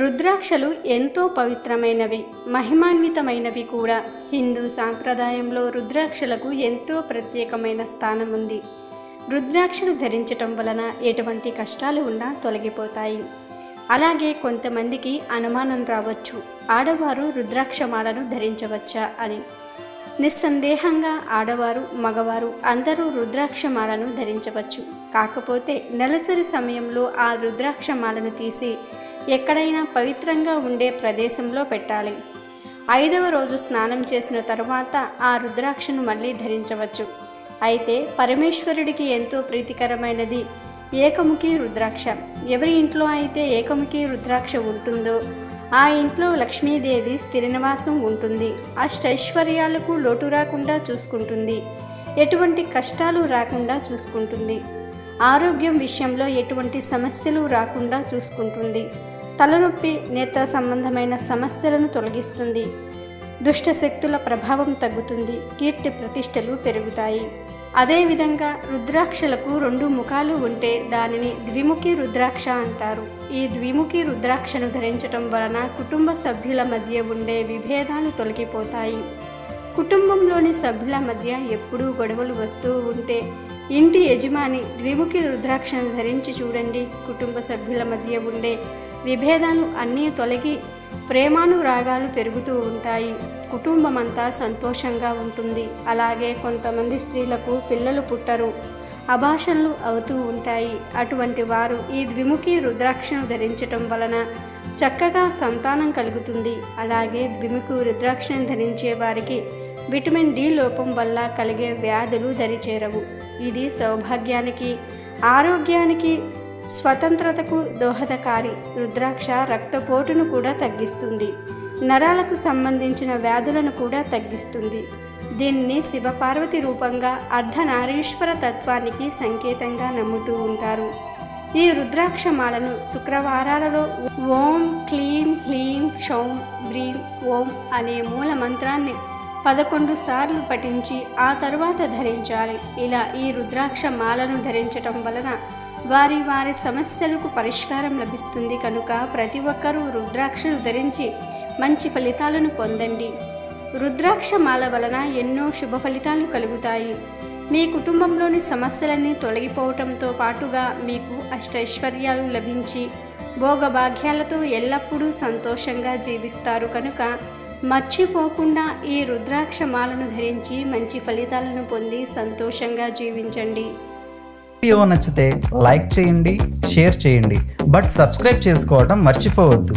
రుద్రాక్షలు ఎంతో పవిత్రమైనవి, మహిమాన్వితమైనవి కూడా. హిందూ సాంప్రదాయంలో రుద్రాక్షలకు ఎంతో ప్రత్యేకమైన స్థానం ఉంది. రుద్రాక్షలు ధరించటం వలన ఎటువంటి కష్టాలు ఉన్నా తొలగిపోతాయి. అలాగే కొంతమందికి అనుమానం రావచ్చు, ఆడవారు రుద్రాక్షమాలను ధరించవచ్చా అని. నిస్సందేహంగా ఆడవారు, మగవారు అందరూ రుద్రాక్షమాలను ధరించవచ్చు. కాకపోతే నెలసరి సమయంలో ఆ రుద్రాక్షమాలను తీసి ఎక్కడైనా పవిత్రంగా ఉండే ప్రదేశంలో పెట్టాలి. 5వ రోజు స్నానం చేసిన తరువాత ఆ రుద్రాక్షను మళ్ళీ ధరించవచ్చు. అయితే పరమేశ్వరుడికి ఎంతో ప్రీతికరమైనది ఏకముఖి రుద్రాక్ష. ఎవరి ఇంట్లో అయితే ఏకముఖి రుద్రాక్ష ఉంటుందో ఆ ఇంట్లో లక్ష్మీదేవి స్థిర నివాసం ఉంటుంది. అష్టైశ్వర్యాలకు లోటు రాకుండా చూసుకుంటుంది. ఎటువంటి కష్టాలు రాకుండా చూసుకుంటుంది. ఆరోగ్యం విషయంలో ఎటువంటి సమస్యలు రాకుండా చూసుకుంటుంది. తలనొప్పి, నేత్ర సంబంధమైన సమస్యలను తొలగిస్తుంది. దుష్ట శక్తుల ప్రభావం తగ్గుతుంది. కీర్తి ప్రతిష్టలు పెరుగుతాయి. అదేవిధంగా రుద్రాక్షలకు 2 ముఖాలు ఉంటే దానిని ద్విముఖి రుద్రాక్ష అంటారు. ఈ ద్విముఖి రుద్రాక్షను ధరించటం వలన కుటుంబ సభ్యుల మధ్య ఉండే విభేదాలు తొలగిపోతాయి. కుటుంబంలోని సభ్యుల మధ్య ఎప్పుడూ గొడవలు వస్తూ ఉంటే ఇంటి యజమాని ద్విముఖి రుద్రాక్షను ధరించి చూడండి. కుటుంబ సభ్యుల మధ్య ఉండే విభేదాలు అన్నీ తొలగి ప్రేమానురాగాలు పెరుగుతూ ఉంటాయి. కుటుంబమంతా సంతోషంగా ఉంటుంది. అలాగే కొంతమంది స్త్రీలకు పిల్లలు పుట్టరు, అబార్షన్లు అవుతూ ఉంటాయి. అటువంటి వారు ఈ ద్విముఖి రుద్రాక్షను ధరించటం వలన చక్కగా సంతానం కలుగుతుంది. అలాగే ద్విముఖి రుద్రాక్షను ధరించే వారికి విటమిన్ డి లోపం వల్ల కలిగే వ్యాధులు దరిచేరవు. ఇది సౌభాగ్యానికి, ఆరోగ్యానికి, స్వతంత్రతకు దోహదకారి. రుద్రాక్ష రక్తపోటును కూడా తగ్గిస్తుంది. నరాలకు సంబంధించిన వ్యాధులను కూడా తగ్గిస్తుంది. దీన్ని శివపార్వతి రూపంగా అర్ధనారీశ్వర తత్వానికి సంకేతంగా నమ్ముతూ ఉంటారు. ఈ రుద్రాక్షమాలను శుక్రవారాలలో ఓం క్లీం హ్లీం క్షౌం హ్రీం ఓం అనే మూల మంత్రాన్ని 11 సార్లు పఠించి ఆ తరువాత ధరించాలి. ఇలా ఈ రుద్రాక్ష మాలను ధరించటం వలన వారి వారి సమస్యలకు పరిష్కారం లభిస్తుంది. కనుక ప్రతి ఒక్కరూ రుద్రాక్షలు ధరించి మంచి ఫలితాలను పొందండి. రుద్రాక్ష మాల వలన ఎన్నో శుభ ఫలితాలు కలుగుతాయి. మీ కుటుంబంలోని సమస్యలన్నీ తొలగిపోవటంతో పాటుగా మీకు అష్టైశ్వర్యాలు లభించి భోగభాగ్యాలతో ఎల్లప్పుడూ సంతోషంగా జీవిస్తారు. కనుక మర్చిపోకుండా ఈ రుద్రాక్ష మాలను ధరించి మంచి ఫలితాలను పొంది సంతోషంగా జీవించండి. వీడియో నచ్చితే లైక్ చేయండి, షేర్ చేయండి, బట్ సబ్స్క్రైబ్ చేసుకోవడం మర్చిపోవద్దు.